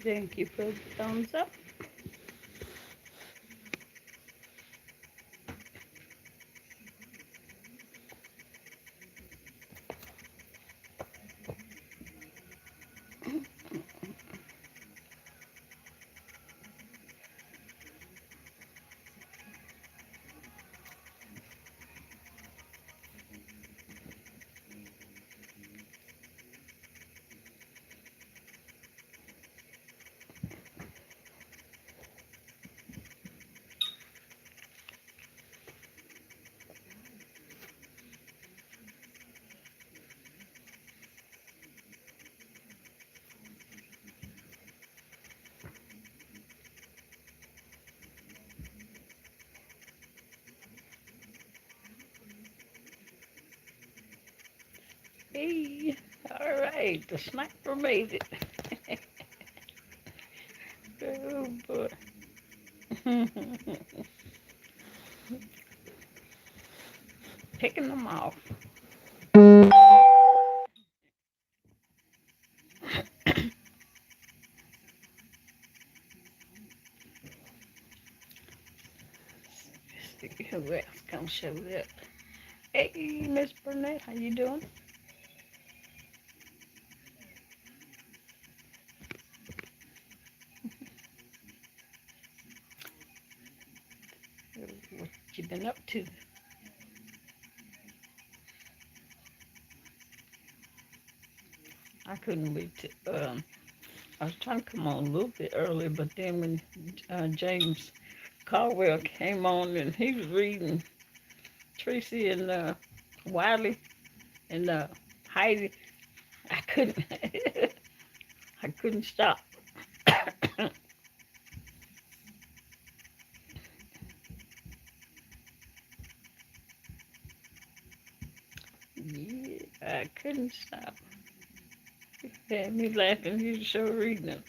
Thank you for the thumbs up. Hey, all right, the sniper made it. Oh boy. Picking them off. See who else come show up. Hey, Miss Burnett, how you doing? What you been up to? I couldn't wait to. I was trying to come on a little bit earlier, but then when James Caldwell came on and he was reading Tracy and Wiley and Heidi, I couldn't. I couldn't stop. Yeah, I couldn't stop. He had me laughing. He was so reading it.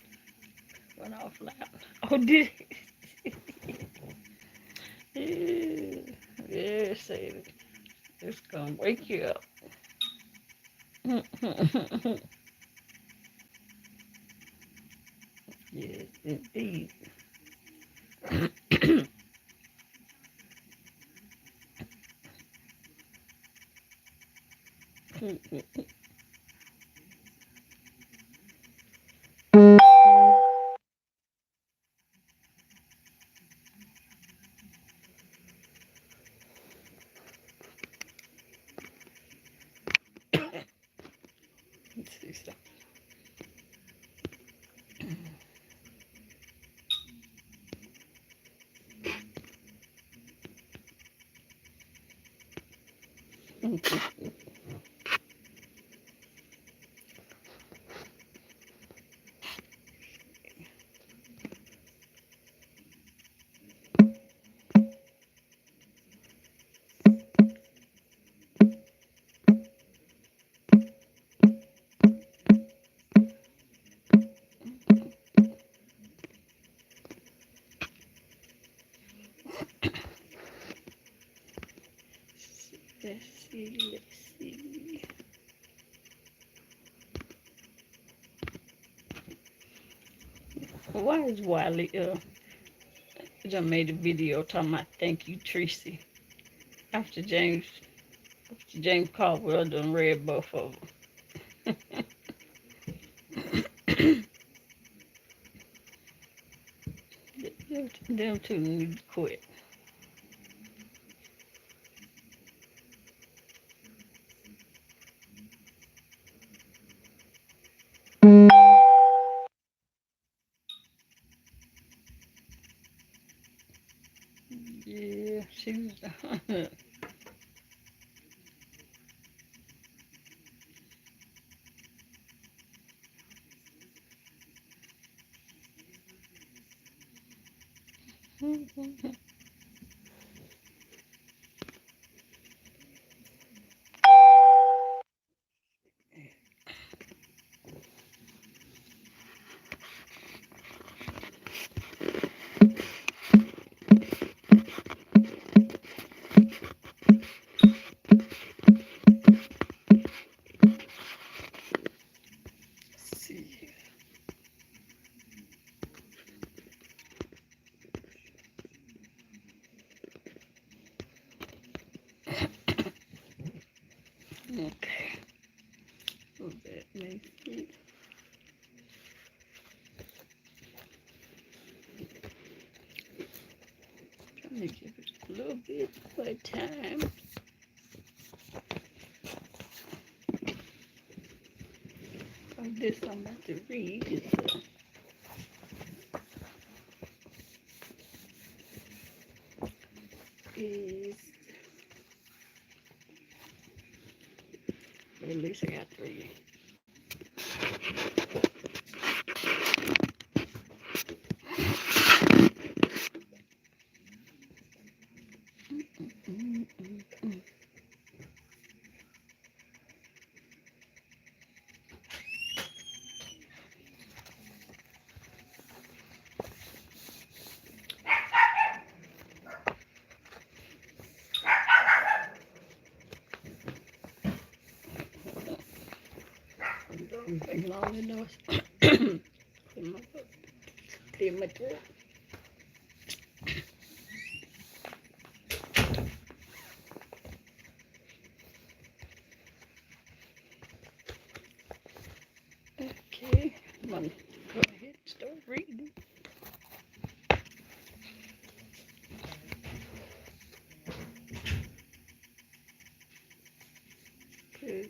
Went off loud. Oh, did he? Yeah, yeah, say it. It's gonna wake you up. Yes, indeed. Let's see something. Let's see, let's see. Why is Wiley just made a video talking about thank you, Tracy, after James Caldwell done read both of them. Them two need to quit. Yeah, she's. See. Okay. So that makes it. Trying to give it a little bit more time. This I'm about to read is at least I got three. I'm making all the noise. Clear my throat. Okay, I'm gonna go ahead and start reading. Okay,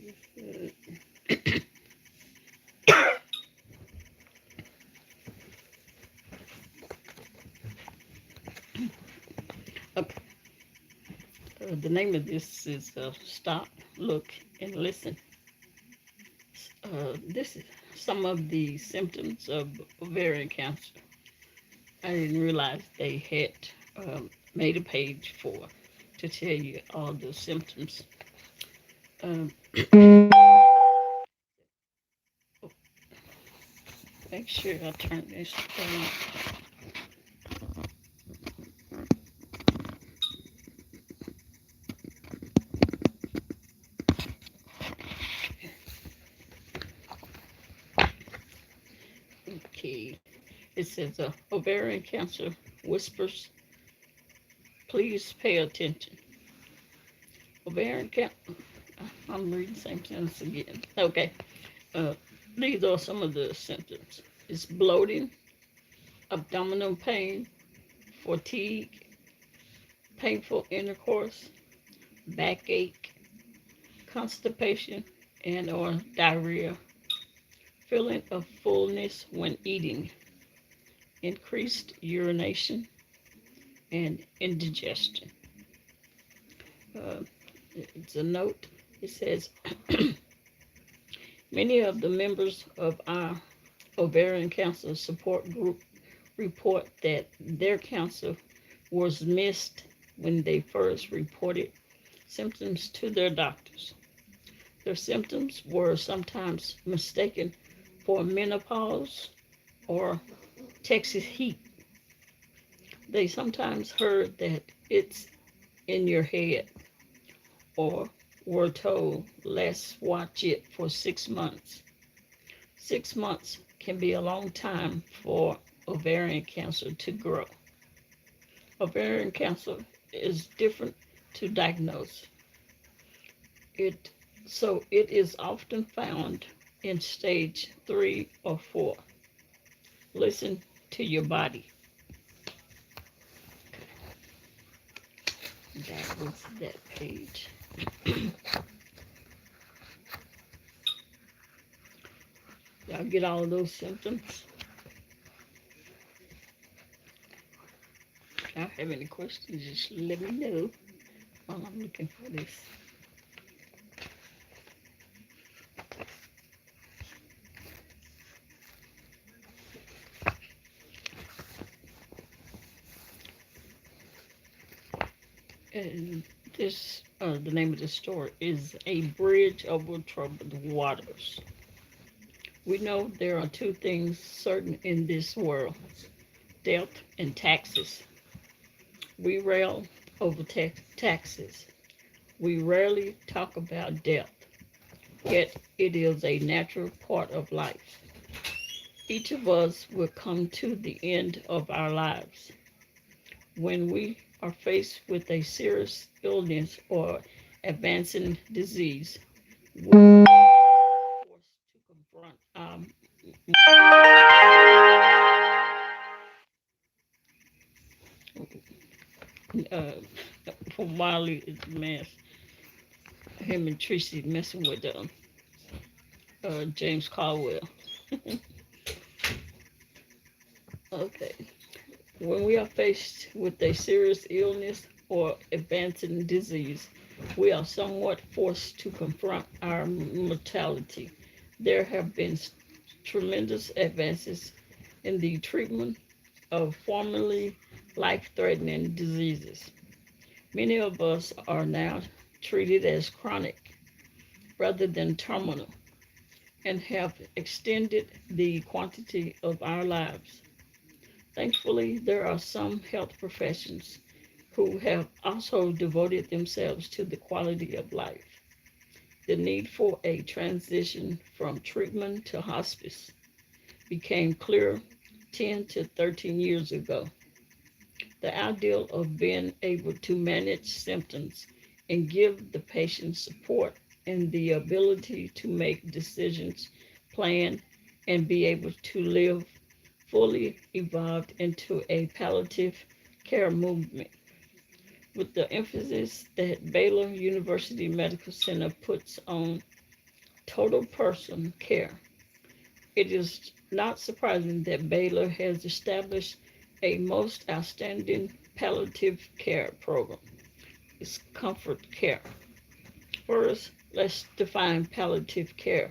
the name of this is Stop, Look, and Listen. This is some of the symptoms of ovarian cancer. I didn't realize they had made a page to tell you all the symptoms. Um, make sure I turn this down. Okay, it says ovarian cancer whispers. Please pay attention. Ovarian cancer. I'm reading the same sentence again. Okay, uh, these are some of the symptoms. It's bloating, abdominal pain, fatigue, painful intercourse, backache, constipation, and or diarrhea, feeling of fullness when eating, increased urination, and indigestion. Uh, it's a note. It says, many of the members of our ovarian cancer support group report that their cancer was missed when they first reported symptoms to their doctors. Their symptoms were sometimes mistaken for menopause or Texas heat. They sometimes heard that it's in your head or were told, let's watch it for 6 months. 6 months can be a long time for ovarian cancer to grow. Ovarian cancer is different to diagnose. It it is often found in stage 3 or 4. Listen to your body. That was that page. Y'all get all of those symptoms? If y'all have any questions, just let me know while I'm looking for this. And this, the name of the story is A Bridge Over Troubled Waters. We know there are two things certain in this world: death and taxes. We rail over taxes. We rarely talk about death, yet it is a natural part of life. Each of us will come to the end of our lives. When we are faced with a serious illness or advancing disease, we're forced to confront uh, from Wiley mess, him and Tracy messing with James Caldwell. Okay. When we are faced with a serious illness or advancing disease, we are somewhat forced to confront our mortality. There have been tremendous advances in the treatment of formerly life threatening diseases. Many of us are now treated as chronic rather than terminal and have extended the quantity of our lives. Thankfully, there are some health professions who have also devoted themselves to the quality of life. The need for a transition from treatment to hospice became clear 10 to 13 years ago. The ideal of being able to manage symptoms and give the patient support and the ability to make decisions, plan, and be able to live fully evolved into a palliative care movement with the emphasis that Baylor University Medical Center puts on total person care. It is not surprising that Baylor has established a most outstanding palliative care program. It's comfort care. First, let's define palliative care.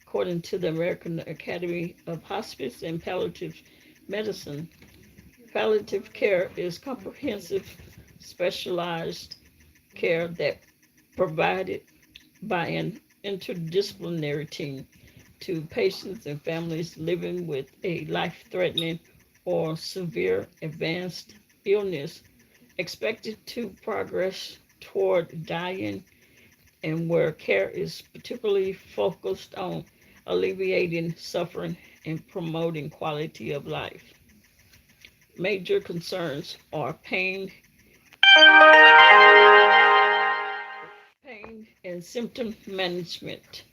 According to the American Academy of Hospice and Palliative Medicine, palliative care is comprehensive, specialized care that provided by an interdisciplinary team to patients and families living with a life-threatening or severe advanced illness expected to progress toward dying, and where care is particularly focused on alleviating suffering and promoting quality of life. Major concerns are pain and symptom management,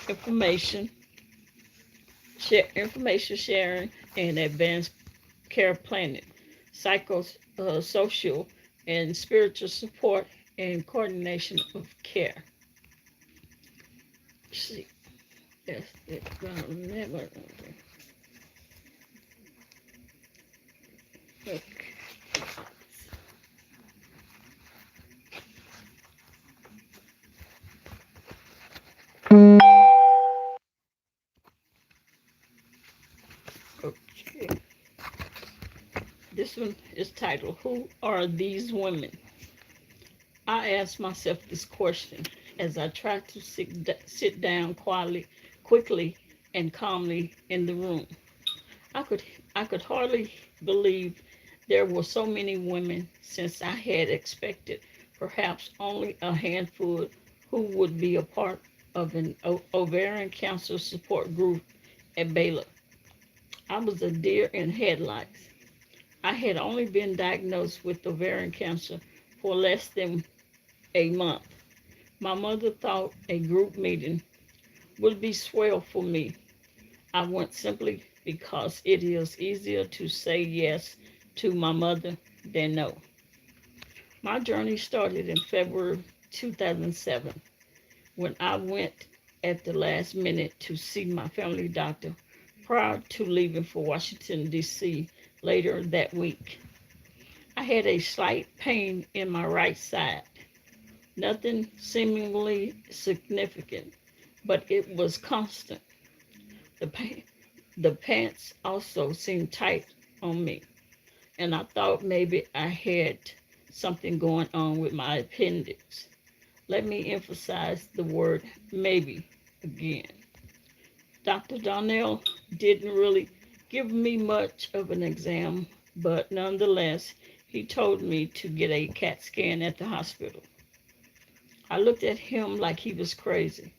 information, information sharing, and advanced care planning, psychosocial and spiritual support, and coordination of care. See, that's it. Okay. Okay. This one is titled, Who Are These Women? I asked myself this question as I tried to sit down quickly and calmly in the room. I could I could hardly believe there were so many women, since I had expected perhaps only a handful who would be a part of an ovarian cancer support group at Baylor. I was a deer in headlights. I had only been diagnosed with ovarian cancer for less than a month. My mother thought a group meeting would be swell for me. I went simply because it is easier to say yes to my mother than no. My journey started in February 2007 when I went at the last minute to see my family doctor prior to leaving for Washington, D.C. later that week. I had a slight pain in my right side, nothing seemingly significant, but it was constant. The pain, the pants also seemed tight on me, and I thought maybe I had something going on with my appendix. Let me emphasize the word maybe again. Dr. Donnell didn't really give me much of an exam, but nonetheless, he told me to get a CAT scan at the hospital. I looked at him like he was crazy.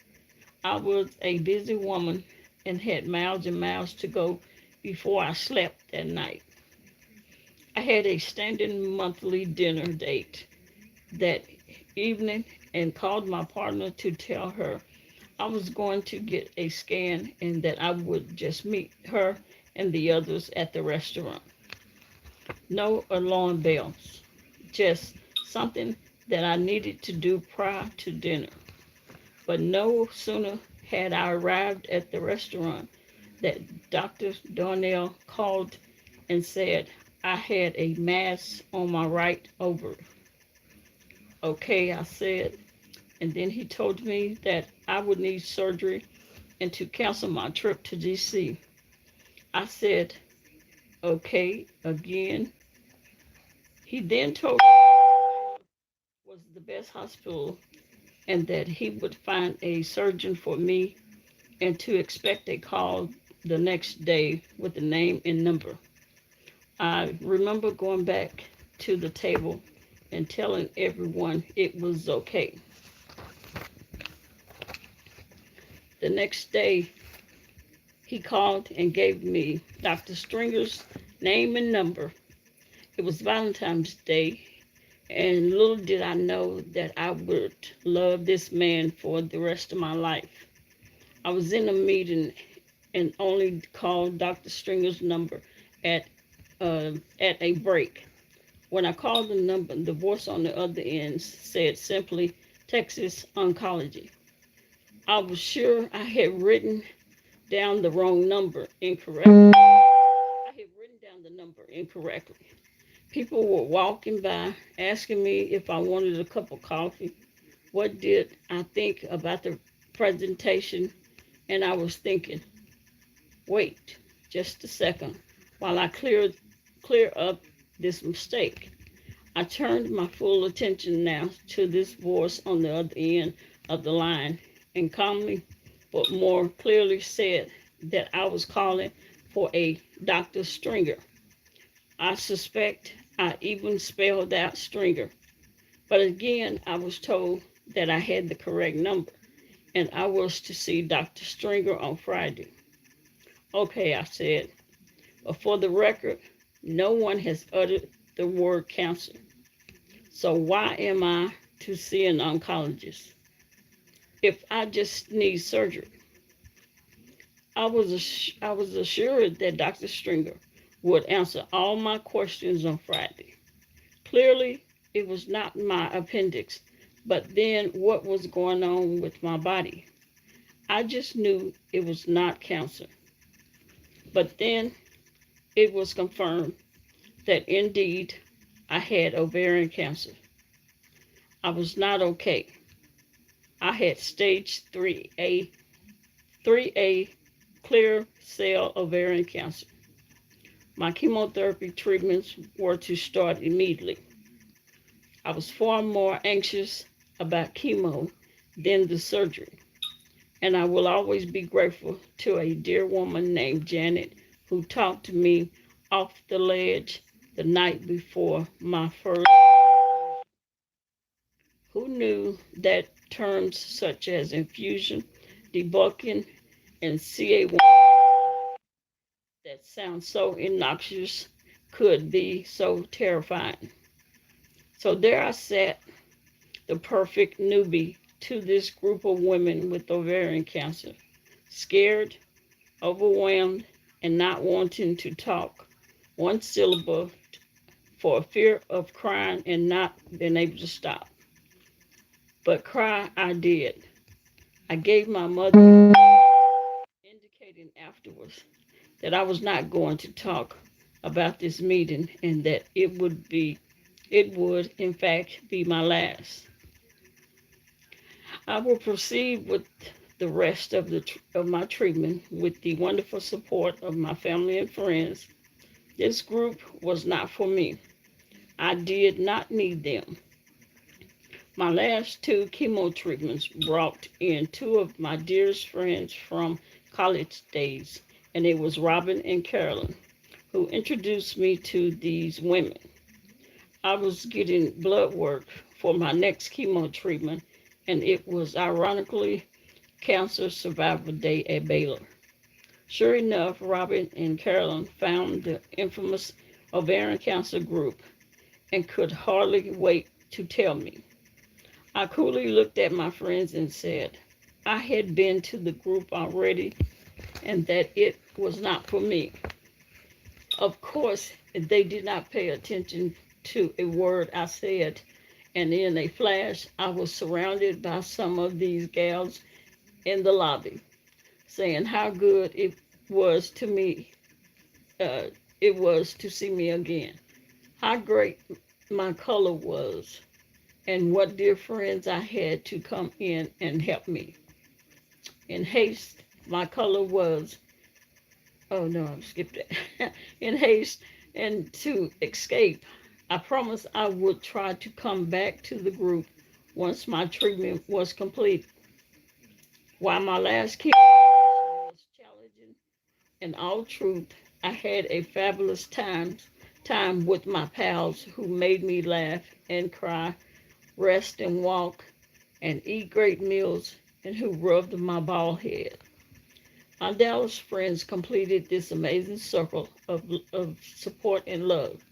I was a busy woman and had miles and miles to go before I slept that night. I had a standing monthly dinner date that evening and called my partner to tell her I was going to get a scan and that I would just meet her and the others at the restaurant. No alarm bells, just something that I needed to do prior to dinner. But no sooner had I arrived at the restaurant that Dr. Darnell called and said I had a mass on my right ovary. Okay, I said, and then he told me that I would need surgery and to cancel my trip to DC. I said, okay, again. He then told me it was the best hospital and that he would find a surgeon for me and to expect a call the next day with the name and number. I remember going back to the table and telling everyone it was okay. The next day, he called and gave me Dr. Stringer's name and number. It was Valentine's Day, and little did I know that I would love this man for the rest of my life. I was in a meeting and only called Dr. Stringer's number at at a break. When I called the number, the voice on the other end said simply Texas Oncology. I was sure I had written down the wrong number incorrectly. I had written down the number incorrectly. People were walking by asking me if I wanted a cup of coffee. What did I think about the presentation? And I was thinking, wait just a second while I clear up this mistake. I turned my full attention now to this voice on the other end of the line and calmly but more clearly said that I was calling for a Dr. Stringer. I suspect I even spelled out Stringer. But again, I was told that I had the correct number and I was to see Dr. Stringer on Friday. Okay, I said, but for the record, no one has uttered the word cancer. So why am I to see an oncologist if I just need surgery? I was assured that Dr. Stringer would answer all my questions on Friday. Clearly, it was not my appendix, but then what was going on with my body? I just knew it was not cancer. But then it was confirmed that indeed I had ovarian cancer. I was not okay. I had stage 3A clear cell ovarian cancer. My chemotherapy treatments were to start immediately. I was far more anxious about chemo than the surgery, and I will always be grateful to a dear woman named Janet who talked to me off the ledge the night before my first. Who knew that terms such as infusion, debulking, and CA1 that sound so innocuous could be so terrifying? So there I sat, the perfect newbie to this group of women with ovarian cancer, scared, overwhelmed, and not wanting to talk one syllable for fear of crying and not being able to stop. But cry I did. I gave my mother, indicating afterwards that I was not going to talk about this meeting and that it would in fact be my last. I will proceed with the rest of my treatment with the wonderful support of my family and friends. This group was not for me. I did not need them. My last two chemo treatments brought in two of my dearest friends from college days, and it was Robin and Carolyn who introduced me to these women. I was getting blood work for my next chemo treatment, and it was ironically Cancer Survivor Day at Baylor. Sure enough, Robin and Carolyn found the infamous ovarian cancer group and could hardly wait to tell me. I coolly looked at my friends and said, I had been to the group already and that it was not for me. Of course, they did not pay attention to a word I said, and in a flash, I was surrounded by some of these gals in the lobby saying how good was to me, uh, it was to see me again, how great my color was, and what dear friends I had to come in and help me. In haste, my color was, oh no, I skipped it. In haste and to escape, I promised I would try to come back to the group once my treatment was complete. While my last chemo was challenging, in all truth, I had a fabulous time with my pals who made me laugh and cry, rest and walk, and eat great meals, and who rubbed my bald head. My Dallas friends completed this amazing circle of support and love.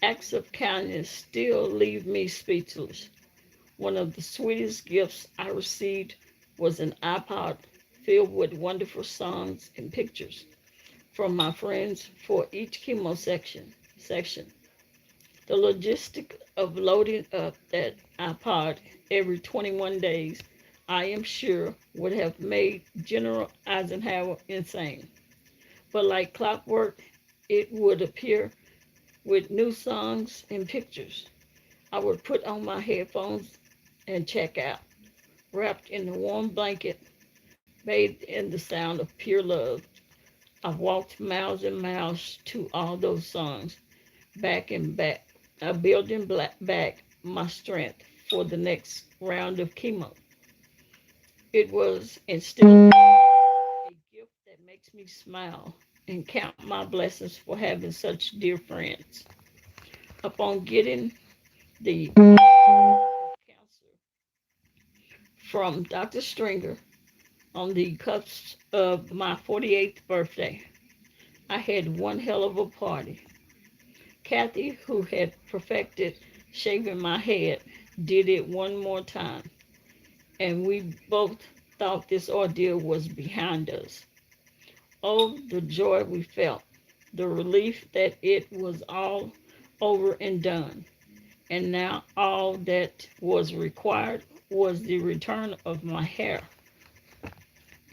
Acts of kindness still leave me speechless. One of the sweetest gifts I received was an iPod filled with wonderful songs and pictures from my friends for each section. The logistic of loading up that iPod every 21 days, I am sure, would have made General Eisenhower insane. But like clockwork, it would appear with new songs and pictures. I would put on my headphones and check out, wrapped in a warm blanket, bathed in the sound of pure love. I walked miles and miles to all those songs, back and back, building back my strength for the next round of chemo. It was instead a gift that makes me smile and count my blessings for having such dear friends. Upon getting the cancer from Dr. Stringer on the cusp of my 48th birthday, I had one hell of a party. Kathy, who had perfected shaving my head, did it one more time, and we both thought this ordeal was behind us. Oh, the joy we felt, the relief that it was all over and done. And now all that was required was the return of my hair.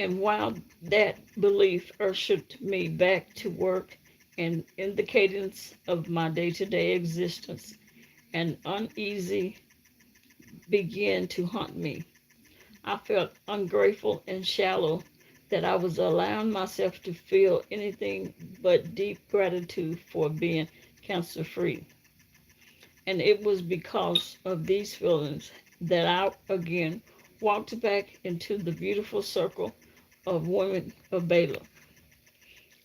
And while that belief ushered me back to work and in the cadence of my day to day existence, an uneasy began to haunt me. I felt ungrateful and shallow that I was allowing myself to feel anything but deep gratitude for being cancer free. And it was because of these feelings that I again walked back into the beautiful circle of women of Bala.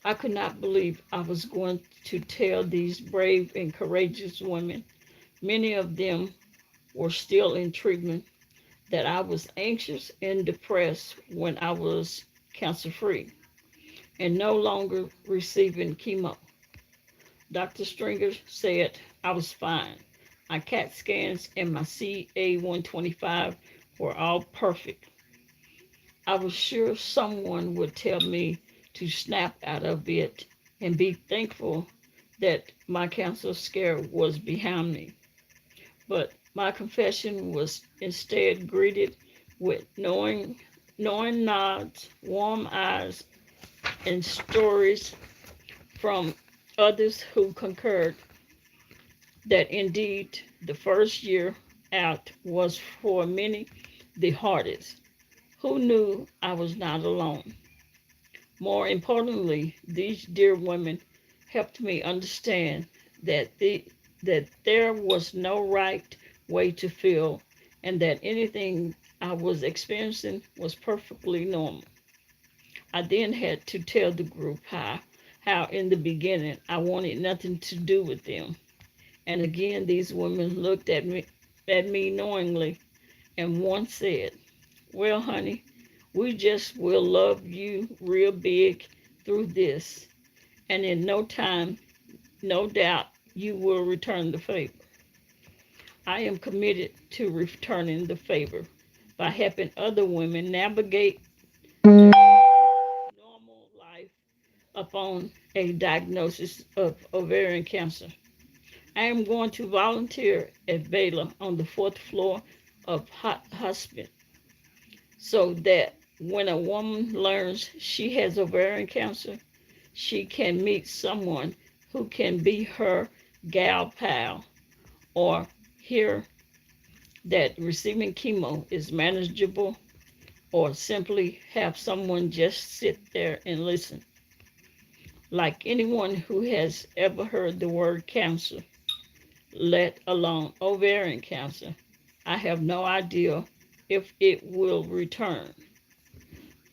I could not believe I was going to tell these brave and courageous women, many of them were still in treatment, that I was anxious and depressed when I was cancer free and no longer receiving chemo. Dr. Stringer said I was fine. My CAT scans and my CA-125 were all perfect. I was sure someone would tell me to snap out of it and be thankful that my cancer scare was behind me. But my confession was instead greeted with knowing nods, warm eyes, and stories from others who concurred that indeed the first year out was for many the hardest. Who knew I was not alone? More importantly, these dear women helped me understand that that there was no right way to feel and that anything I was experiencing was perfectly normal. I then had to tell the group how in the beginning I wanted nothing to do with them. And again these women looked at me knowingly, and one said, "Well, honey, we just will love you real big through this, and in no time, no doubt, you will return the favor." I am committed to returning the favor by helping other women navigate normal life upon a diagnosis of ovarian cancer. I am going to volunteer at Baylor on the fourth floor of hospice so that when a woman learns she has ovarian cancer, she can meet someone who can be her gal pal or hear that receiving chemo is manageable or simply have someone just sit there and listen. Like anyone who has ever heard the word cancer, let alone ovarian cancer, I have no idea if it will return.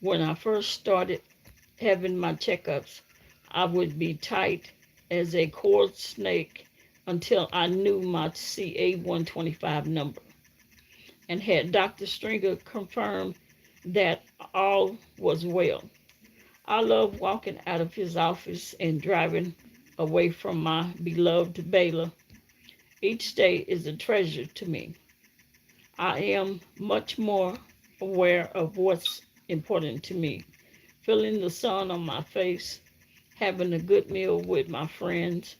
When I first started having my checkups, I would be tight as a cord snake until I knew my CA-125 number and had Dr. Stringer confirm that all was well. I love walking out of his office and driving away from my beloved Baylor. Each day is a treasure to me. I am much more aware of what's important to me. Feeling the sun on my face, having a good meal with my friends,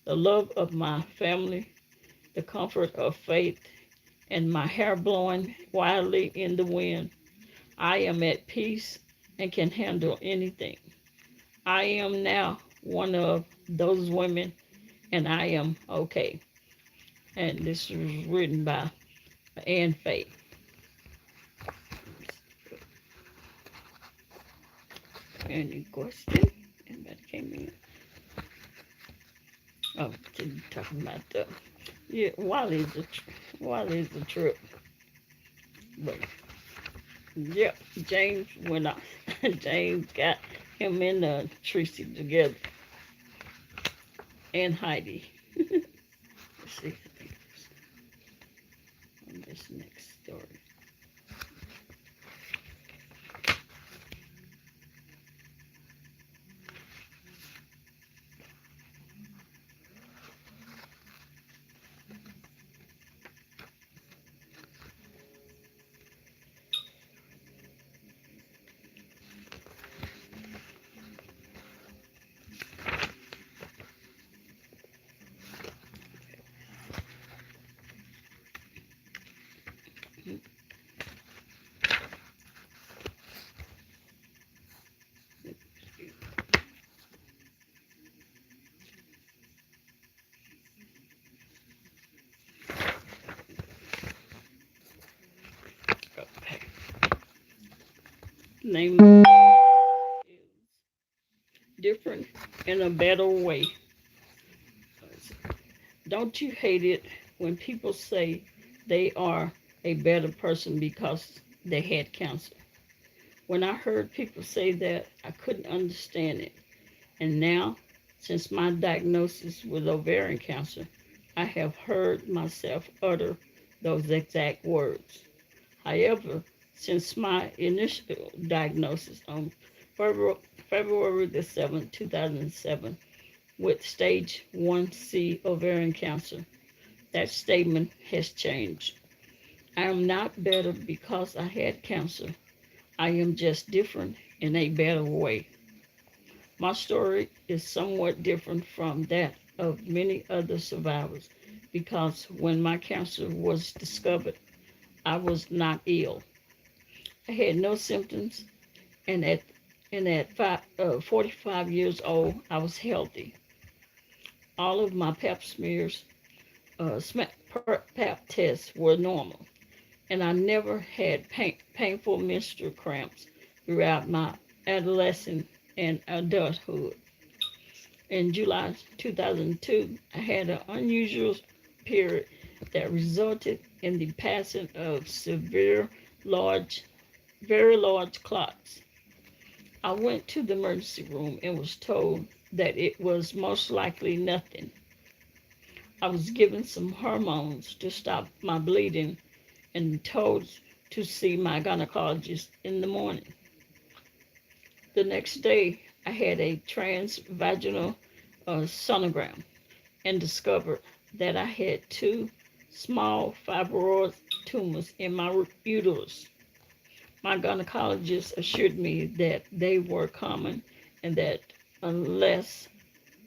the love of my family, the comfort of faith, and my hair blowing wildly in the wind. I am at peace and can handle anything. I am now one of those women, and I am okay. And this was written by Ann Faye. Any question? Anybody came in? Oh, talking about the yeah, Wally's the trip. But yeah, James went off. James got him and Tracy together and Heidi. Let's see, I think on this next story. Okay. Name is different in a better way. Don't you hate it when people say they are a better person because they had cancer? When I heard people say that, I couldn't understand it. And now, since my diagnosis with ovarian cancer, I have heard myself utter those exact words. However, since my initial diagnosis on February the 7th, 2007, with stage 1C ovarian cancer, that statement has changed. I am not better because I had cancer. I am just different in a better way. My story is somewhat different from that of many other survivors because when my cancer was discovered, I was not ill. I had no symptoms, and at 45 years old, I was healthy. All of my pap smears, pap tests were normal, and I never had painful menstrual cramps throughout my adolescence and adulthood. In July 2002, I had an unusual period that resulted in the passing of large, very large clots. I went to the emergency room and was told that it was most likely nothing. I was given some hormones to stop my bleeding and told to see my gynecologist in the morning. The next day, I had a transvaginal sonogram and discovered that I had two small fibroid tumors in my uterus. My gynecologist assured me that they were common and that unless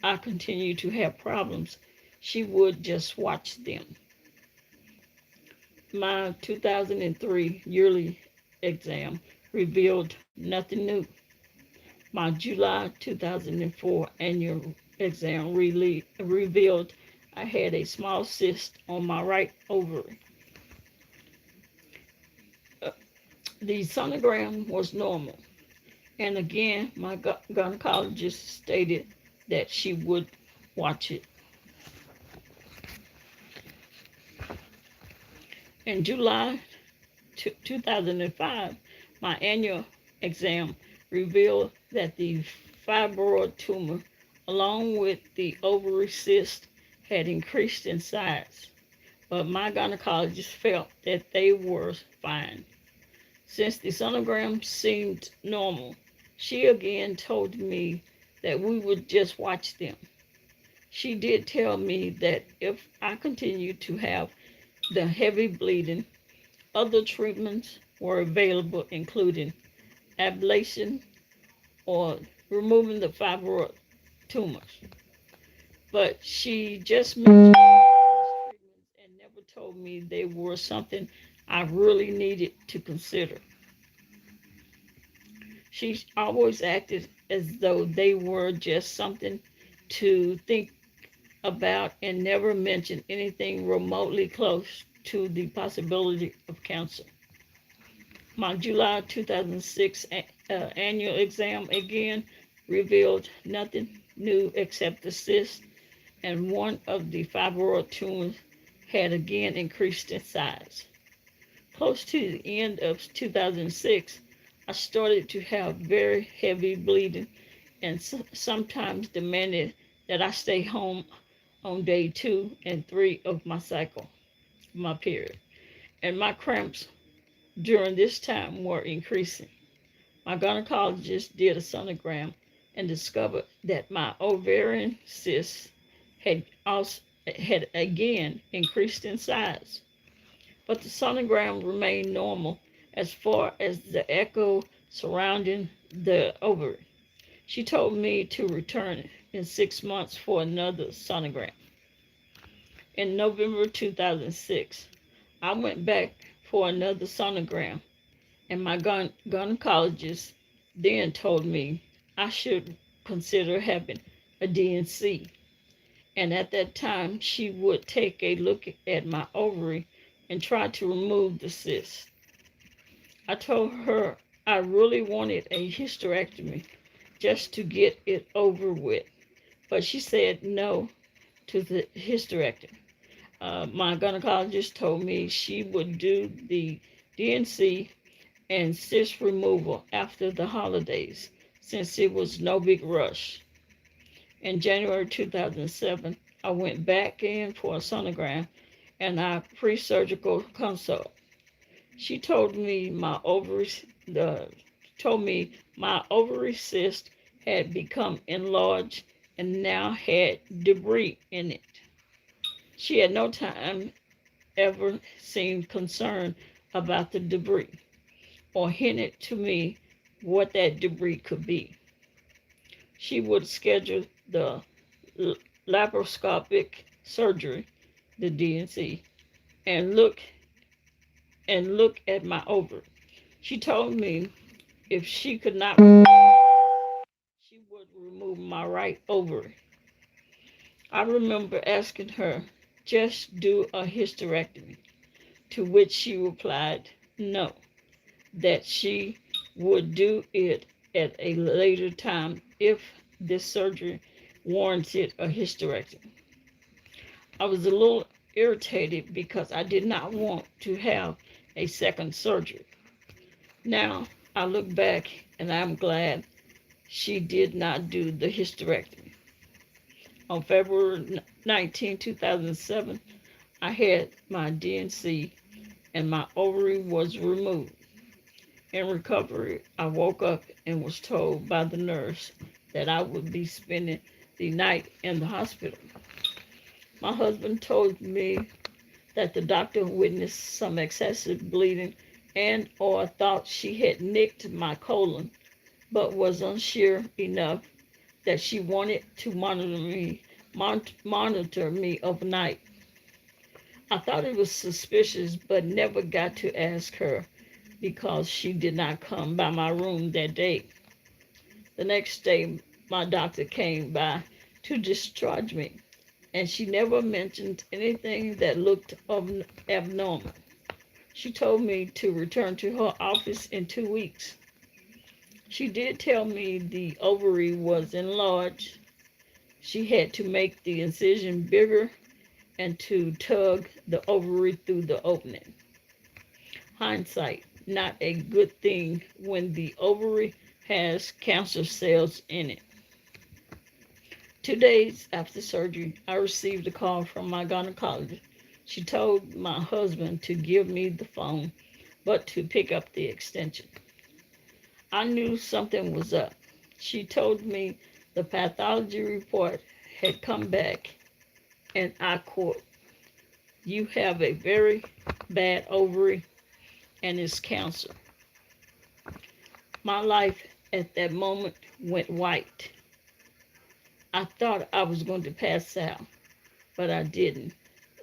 I continued to have problems, she would just watch them. My 2003 yearly exam revealed nothing new. My July 2004 annual exam revealed I had a small cyst on my right ovary. Uh, the sonogram was normal, and again, my gynecologist stated that she would watch it. In July 2005, my annual exam revealed that the fibroid tumor, along with the ovary cyst, had increased in size, but my gynecologist felt that they were fine. Since the sonogram seemed normal, she again told me that we would just watch them. She did tell me that if I continued to have the heavy bleeding, other treatments were available, including ablation or removing the fibroid tumors. But she just mentioned these treatments and never told me they were something I really needed to consider. She always acted as though they were just something to think about and never mentioned anything remotely close to the possibility of cancer. My July 2006 annual exam again revealed nothing new except the cyst, and one of the fibroid tumors had again increased in size. Close to the end of 2006, I started to have very heavy bleeding and sometimes demanded that I stay home on day 2 and 3 of my cycle, my period. And my cramps during this time were increasing. My gynecologist did a sonogram and discovered that my ovarian cyst had again increased in size, but the sonogram remained normal as far as the echo surrounding the ovary. She told me to return in 6 months for another sonogram. In November 2006, I went back for another sonogram, and my gynecologist then told me I should consider having a DNC. And at that time, she would take a look at my ovary and try to remove the cyst. I told her I really wanted a hysterectomy just to get it over with, but she said no to the hysterectomy. My gynecologist told me she would do the DNC and cyst removal after the holidays since it was no big rush. In January 2007, I went back in for a sonogram and a pre-surgical consult. She told me my ovary cyst had become enlarged and now had debris in it. She at no time ever seemed concerned about the debris or hinted to me what that debris could be. She would schedule the laparoscopic surgery, the DNC, and look at my ovary. She told me if she could not, she would remove my right ovary. I remember asking her, just do a hysterectomy, to which she replied no, that she would do it at a later time if this surgery warranted a hysterectomy. I was a little irritated because I did not want to have a second surgery. Now I look back and I'm glad she did not do the hysterectomy. On February 19, 2007, I had my DNC and my ovary was removed. In recovery, I woke up and was told by the nurse that I would be spending the night in the hospital. My husband told me that the doctor witnessed some excessive bleeding and or thought she had nicked my colon, but was unsure enough that she wanted to monitor me overnight. I thought it was suspicious, but never got to ask her because she did not come by my room that day. The next day, my doctor came by to discharge me, and she never mentioned anything that looked abnormal. She told me to return to her office in 2 weeks. She did tell me the ovary was enlarged. She had to make the incision bigger and to tug the ovary through the opening. Hindsight, not a good thing when the ovary has cancer cells in it. 2 days after surgery, I received a call from my gynecologist. She told my husband to give me the phone, but to pick up the extension. I knew something was up. She told me the pathology report had come back, and I quote, "You have a very bad ovary and it's cancer." My life at that moment went white. I thought I was going to pass out, but I didn't.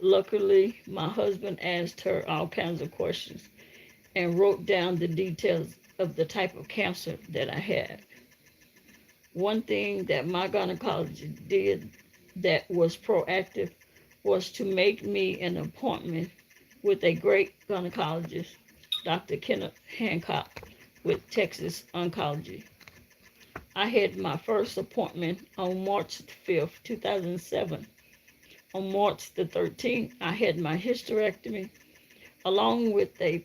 Luckily, my husband asked her all kinds of questions and wrote down the details of the type of cancer that I had. One thing that my gynecologist did that was proactive was to make me an appointment with a great gynecologist, Dr. Kenneth Hancock, with Texas Oncology. I had my first appointment on March 5th, 2007. On March the 13th, I had my hysterectomy along with a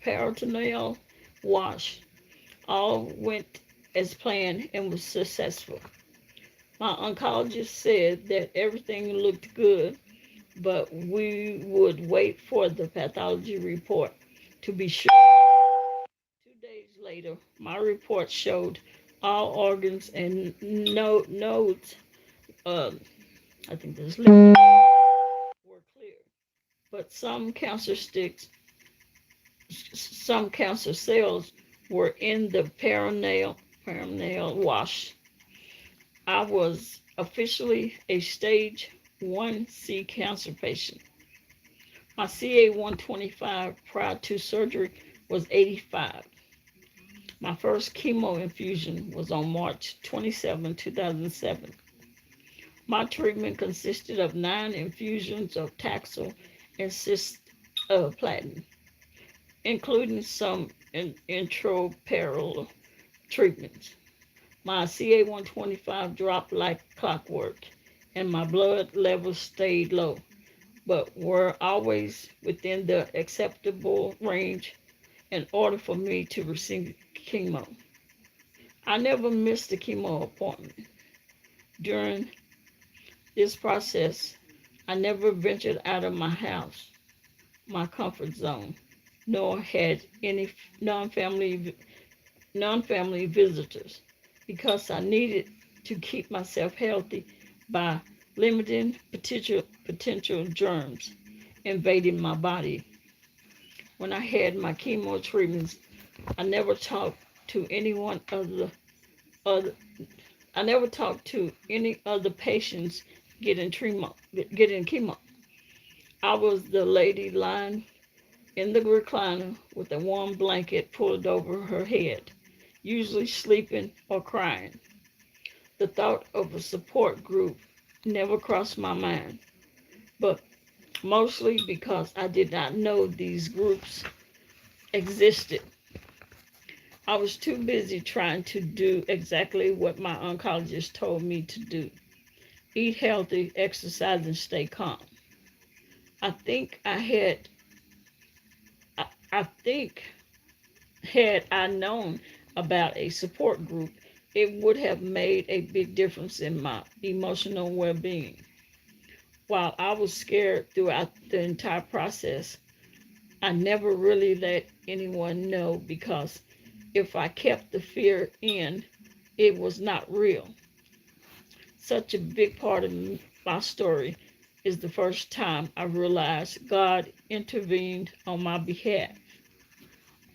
peritoneal wash. All went as planned and was successful. My oncologist said that everything looked good, but we would wait for the pathology report to be sure. 2 days later, my report showed all organs and nodes, I think this were clear, but some cancer cells were in the perineal wash. I was officially a stage 1C cancer patient. My CA-125 prior to surgery was 85. My first chemo infusion was on March 27, 2007. My treatment consisted of 9 infusions of Taxol and cisplatin, including some intraoperable treatments. My CA-125 dropped like clockwork, and my blood levels stayed low, but were always within the acceptable range in order for me to receive chemo. I never missed a chemo appointment. During this process, I never ventured out of my house, my comfort zone, nor had any non-family visitors, because I needed to keep myself healthy by limiting potential germs invading my body. When I had my chemo treatments, I never talked to anyone other I never talked to any other patients getting chemo. I was the lady lying in the recliner with a warm blanket pulled over her head, usually sleeping or crying. The thought of a support group never crossed my mind, but mostly because I did not know these groups existed. I was too busy trying to do exactly what my oncologist told me to do: eat healthy, exercise, and stay calm. I think I had, I think had I known about a support group, it would have made a big difference in my emotional well-being. While I was scared throughout the entire process, I never really let anyone know, because if I kept the fear in, it was not real. Such a big part of my story is the first time I realized God intervened on my behalf.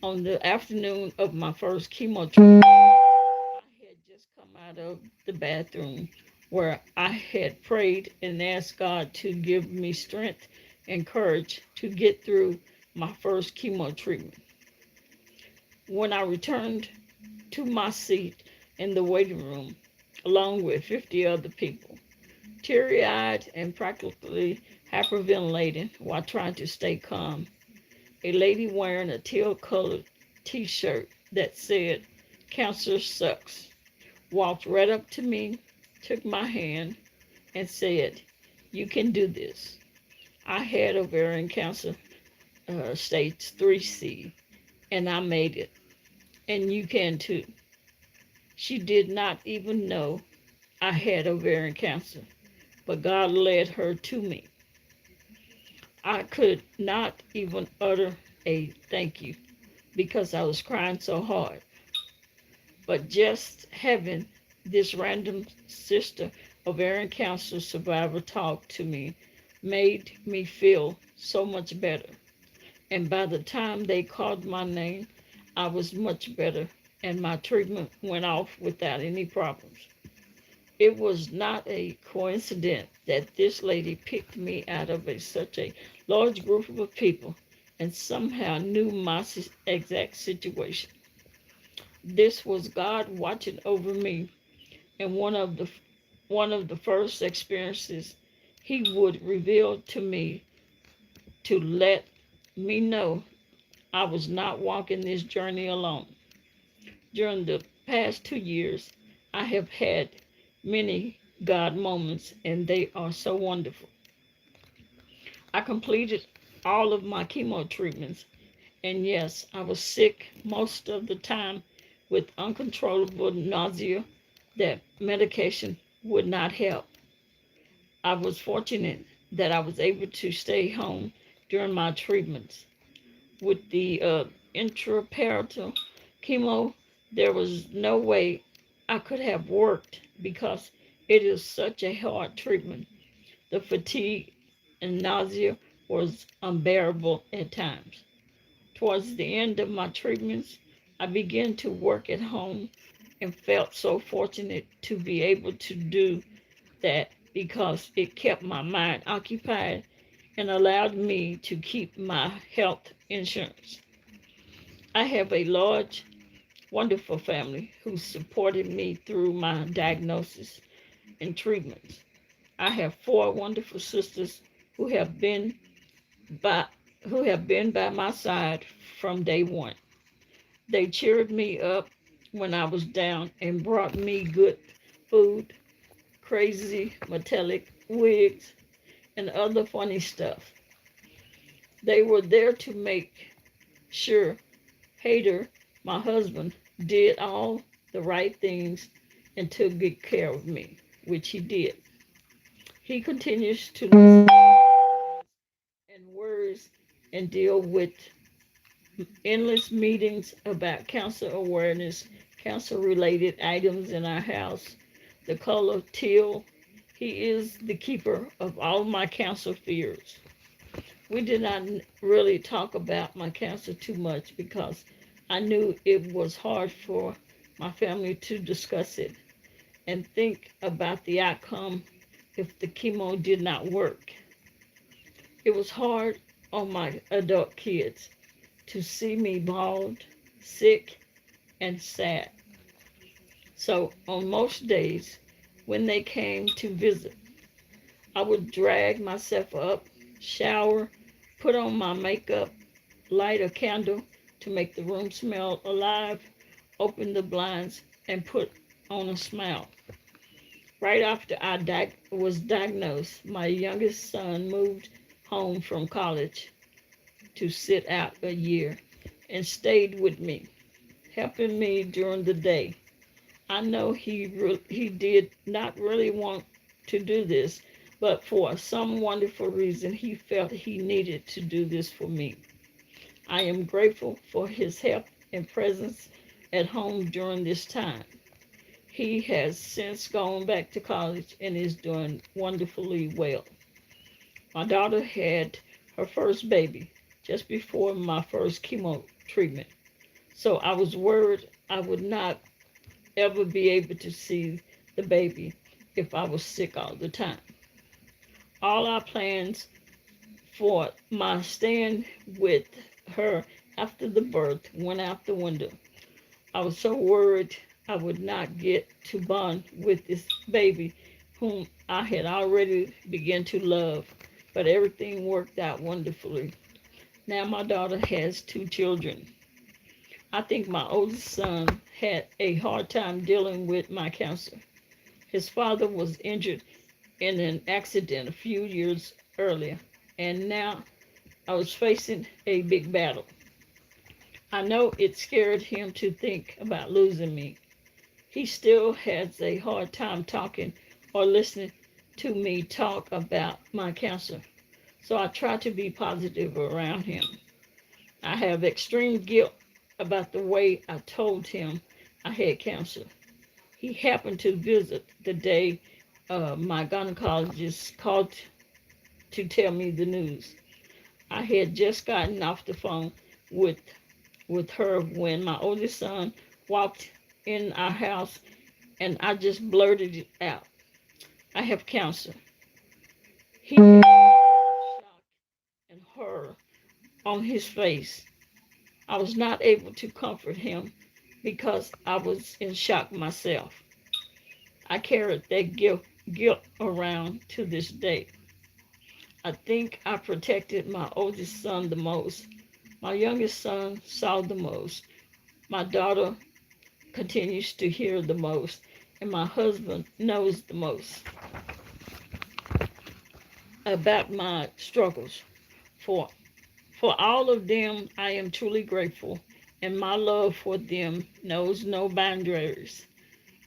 On the afternoon of my first chemo treatment, I had just come out of the bathroom where I had prayed and asked God to give me strength and courage to get through my first chemo treatment. When I returned to my seat in the waiting room, along with 50 other people, teary eyed and practically hyperventilating while trying to stay calm, a lady wearing a teal colored t shirt that said, "Cancer sucks," walked right up to me, took my hand, and said, "You can do this." I had ovarian cancer, stage 3C, and I made it. And you can too. She did not even know I had ovarian cancer, but God led her to me. I could not even utter a thank you because I was crying so hard. But just having this random sister ovarian cancer survivor talk to me made me feel so much better. And by the time they called my name, I was much better and my treatment went off without any problems. It was not a coincidence that this lady picked me out of such a large group of people and somehow knew my exact situation. This was God watching over me, and one of the first experiences He would reveal to me to let me know I was not walking this journey alone. During the past 2 years, I have had many God moments, and they are so wonderful. I completed all of my chemo treatments, and yes, I was sick most of the time with uncontrollable nausea that medication would not help. I was fortunate that I was able to stay home during my treatments. With the intraparental chemo, there was no way I could have worked because it is such a hard treatment. The fatigue and nausea was unbearable at times. Towards the end of my treatments, I began to work at home and felt so fortunate to be able to do that because it kept my mind occupied and allowed me to keep my health insurance. I have a large, wonderful family who supported me through my diagnosis and treatments. I have four wonderful sisters who have been by my side from day one. They cheered me up when I was down and brought me good food, crazy metallic wigs, and other funny stuff. They were there to make sure Hader, my husband, did all the right things and took good care of me, which he did. He continues to listen and worries and deal with endless meetings about cancer awareness, cancer related items in our house, the color teal. He is the keeper of all my cancer fears. We did not really talk about my cancer too much because I knew it was hard for my family to discuss it and think about the outcome if the chemo did not work. It was hard on my adult kids to see me bald, sick, and sad. So on most days when they came to visit, I would drag myself up, shower, put on my makeup, light a candle to make the room smell alive, open the blinds, and put on a smile. Right after I was diagnosed, my youngest son moved home from college to sit out a year and stayed with me, helping me during the day. I know he did not really want to do this, but for some wonderful reason, he felt he needed to do this for me. I am grateful for his help and presence at home during this time. He has since gone back to college and is doing wonderfully well. My daughter had her first baby just before my first chemo treatment. So I was worried I would not ever be able to see the baby if I was sick all the time. All our plans for my staying with her after the birth went out the window. I was so worried I would not get to bond with this baby whom I had already begun to love, but everything worked out wonderfully. Now my daughter has two children. I think my oldest son had a hard time dealing with my cancer. His father was injured in an accident a few years earlier, and now I was facing a big battle. I know it scared him to think about losing me. He still has a hard time talking or listening to me talk about my cancer, so I try to be positive around him. I have extreme guilt about the way I told him I had cancer. He happened to visit the day my gynecologist called to tell me the news. I had just gotten off the phone with with her when my oldest son walked in our house and I just blurted it out. I have cancer. He had shock and horror on his face. I was not able to comfort him because I was in shock myself. I carried that guilt around to this day. I think I protected my oldest son the most. My youngest son saw the most. My daughter continues to hear the most. And my husband knows the most about my struggles. For, for all of them, I am truly grateful. And my love for them knows no boundaries.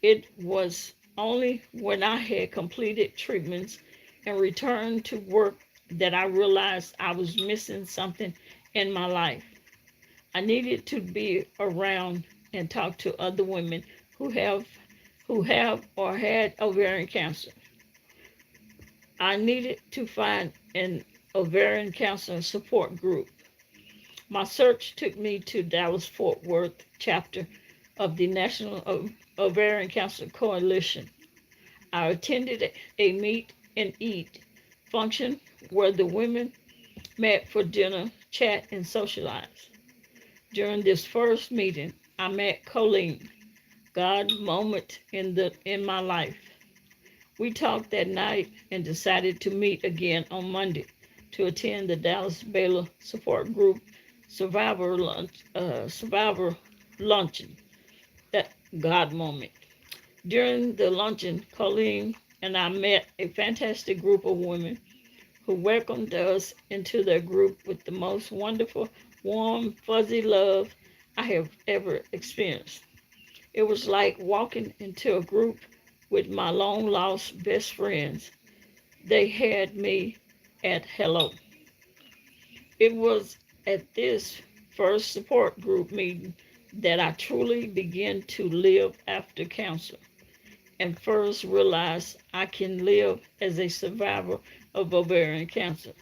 It was only when I had completed treatments and returned to work that I realized I was missing something in my life. I needed to be around and talk to other women who have who have or had ovarian cancer. I needed to find an ovarian cancer support group. My search took me to Dallas Fort Worth chapter of the National Ovarian Cancer Coalition. I attended a meet and eat function where the women met for dinner, chat, and socialize. During this first meeting, I met Colleen, God moment in my life. We talked that night and decided to meet again on Monday to attend the Dallas Baylor Support Group Survivor Luncheon. That God moment. During the luncheon, Colleen and I met a fantastic group of women who welcomed us into their group with the most wonderful, warm, fuzzy love I have ever experienced. It was like walking into a group with my long lost best friends. They had me at hello. It was at this first support group meeting that I truly began to live after cancer and first realized I can live as a survivor of ovarian cancer.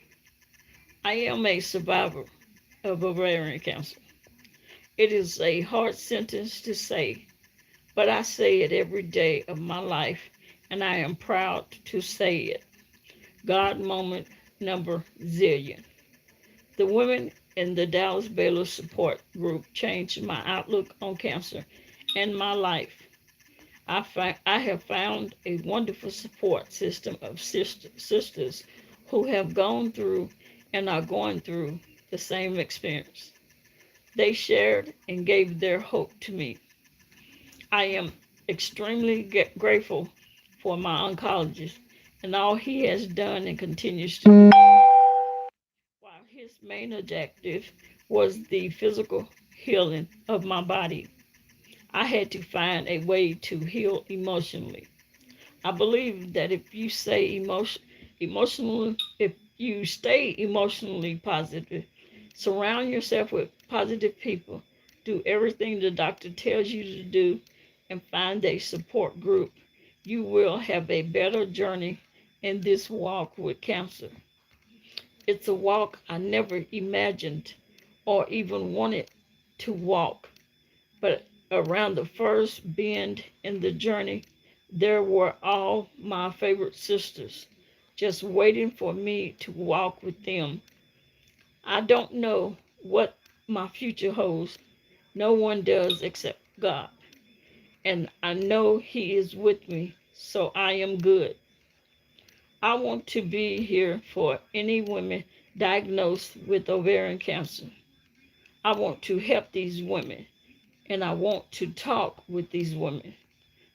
I am a survivor of ovarian cancer. It is a hard sentence to say, but I say it every day of my life, and I am proud to say it. God moment number zillion. The women in the Dallas Baylor support group changed my outlook on cancer and my life. I have found a wonderful support system of sisters who have gone through and are going through the same experience. They shared and gave their hope to me. I am extremely grateful for my oncologist and all he has done and continues to do. While his main objective was the physical healing of my body, I had to find a way to heal emotionally. I believe that if you stay emotionally positive, surround yourself with positive people, do everything the doctor tells you to do, and find a support group, you will have a better journey in this walk with cancer. It's a walk I never imagined or even wanted to walk. But around the first bend in the journey, there were all my favorite sisters, just waiting for me to walk with them. I don't know what my future holds. No one does except God. And I know He is with me, so I am good. I want to be here for any women diagnosed with ovarian cancer. I want to help these women, and I want to talk with these women.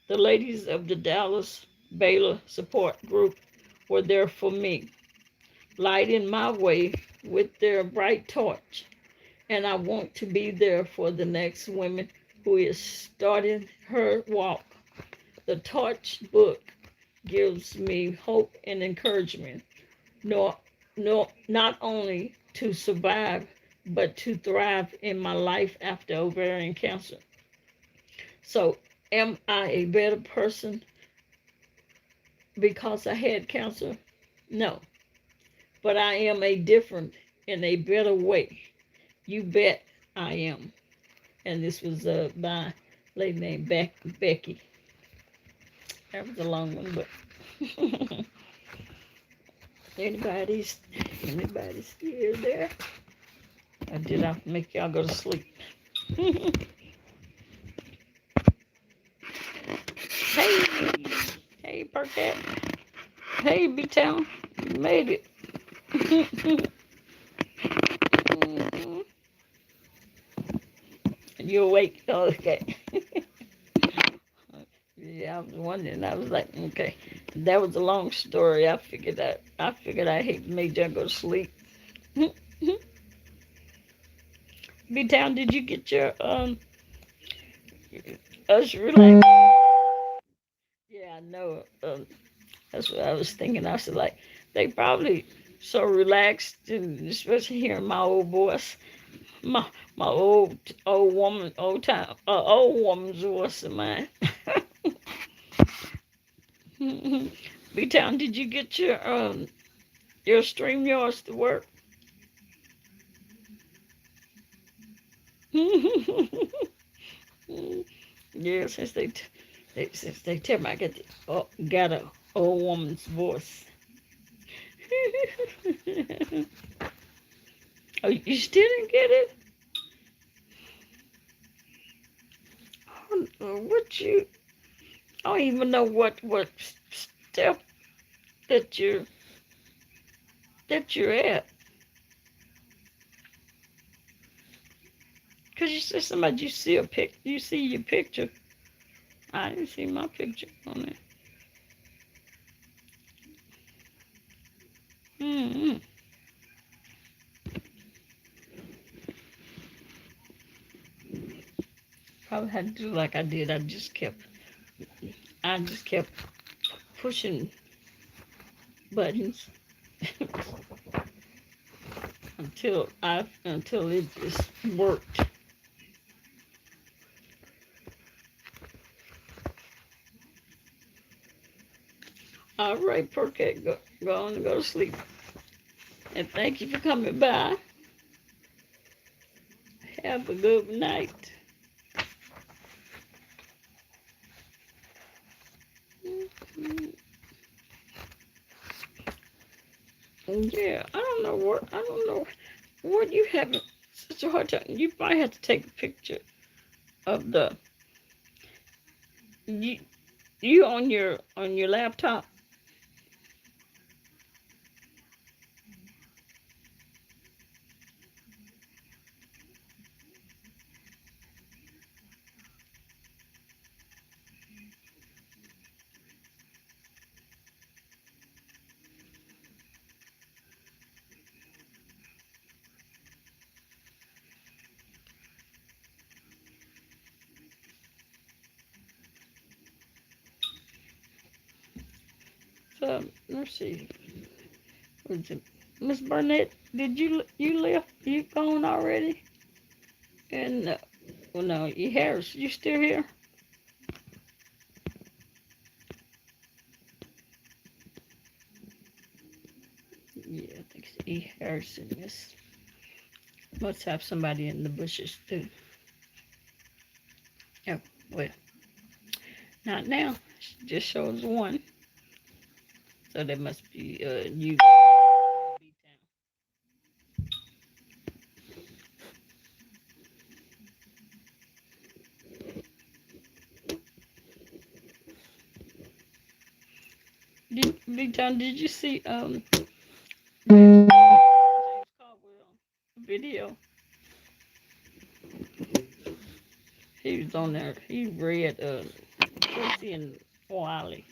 The ladies of the Dallas Baylor support group were there for me, lighting my way with their bright torch. And I want to be there for the next woman who is starting her walk. The Torch book gives me hope and encouragement, no, not only to survive, but to thrive in my life after ovarian cancer. So, am I a better person because I had cancer? No, but I am a different in a better way. You bet I am. And this was by a lady named Becky. That was a long one, but anybody's still there? Or did I make y'all go to sleep? Hey, hey, Burkett. Hey, B-Town. You made it. You awake? Oh, okay. Yeah, I was wondering. I was like, okay, that was a long story. I hate made y'all go to sleep. B-Town, did you get your us relaxed? Yeah, I know. That's what I was thinking. I was like, they probably so relaxed, and especially hearing my old voice, my my old woman, old woman's voice of mine. B Town, did you get your stream yards to work? Yeah, since they tell me I got a old woman's voice. Oh, you still didn't get it? What you? I don't even know what step that you're at. Cause you said somebody you see your picture. I didn't see my picture on there. Mm-hmm. Probably had to do like I did. I just kept pushing buttons until it just worked. All right, Perkett, go on and go to sleep. And thank you for coming by. Have a good night. Yeah, I don't know what you having such a hard time. You might have to take a picture of the you you on your laptop. So let's see. Miss Burnett, did you left? You gone already? And well, no, you Harris, you still here? Yeah, I think E. Harrison. Yes. Must have somebody in the bushes too. Oh, well, not now. Just shows one. So that must be you. Big John, did you see James Caldwell video? He was on there. He read Tracy and Wiley.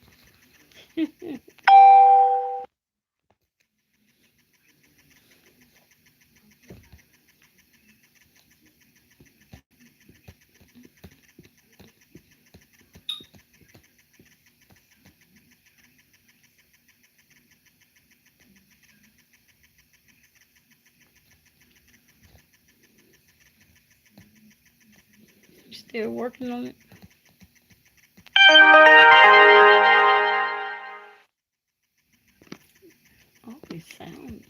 Still working on it. All these sounds.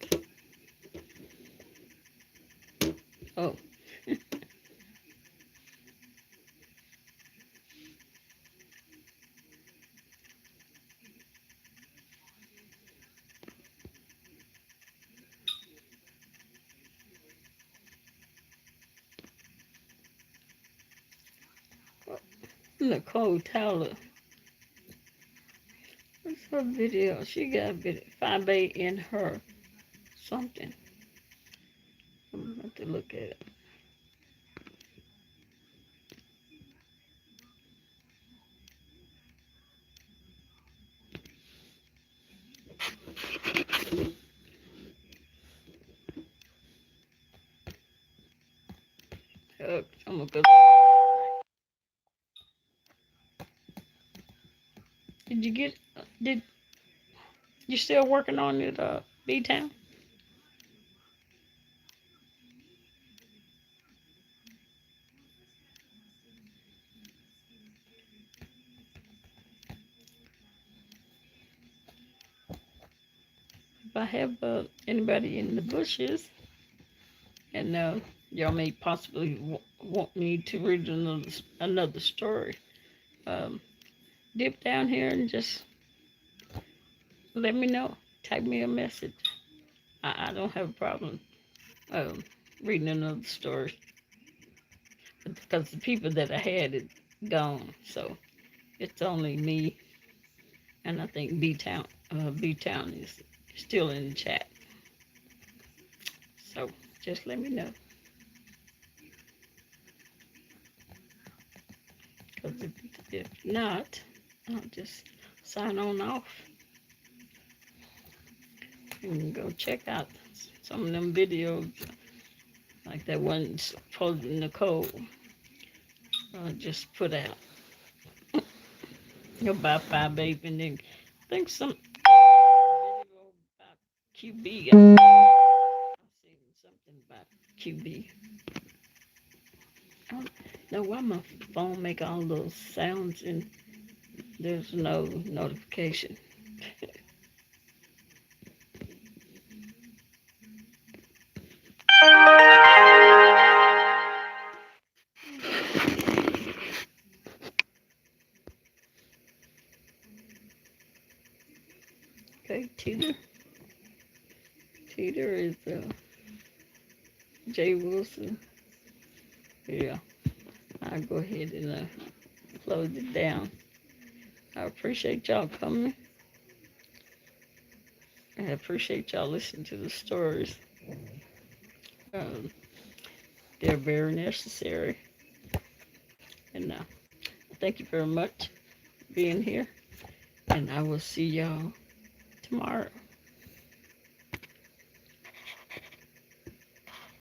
Oh. Nicole Taylor. What's her video? She got a video. 5A in her something. I'm gonna have to look at it. I'm gonna go. Did you get? Did you still working on it? B Town. If I have anybody in the bushes, and y'all may possibly want me to read another story, dip down here and just let me know. Type me a message. I don't have a problem um, reading another story because the people that I had it gone, so it's only me, and I think B Town. B Town is still in the chat, so just let me know. Because if not, I'll just sign on off and go check out some of them videos, like that one supposed Nicole just put out about 5 and then I think some video about QB. I seen something about QB. I don't know why my phone make all those sounds and there's no notification. Okay, Teeter is Jay Wilson. Yeah, I'll go ahead and close it down. I appreciate y'all coming. I appreciate y'all listening to the stories. Um, they're very necessary. And thank you very much for being here. And I will see y'all tomorrow.